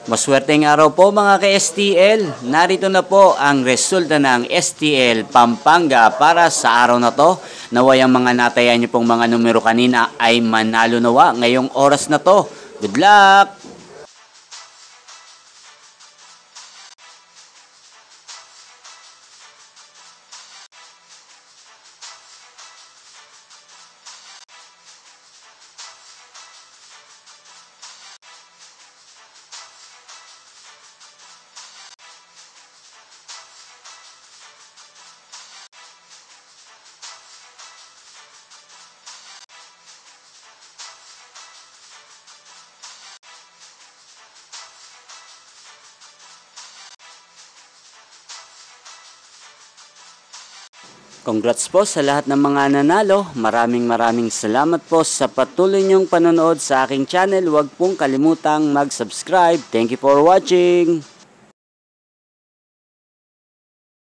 Maswerteng araw po mga ka-STL. Narito na po ang resulta ng STL Pampanga para sa araw na to. Naway ang mga natayan niyo pong mga numero kanina ay manalo nawa ngayong oras na to. Good luck! Congrats po sa lahat ng mga nanalo. Maraming salamat po sa patuloy niyong panonood sa aking channel. Huwag pong kalimutang mag-subscribe. Thank you for watching.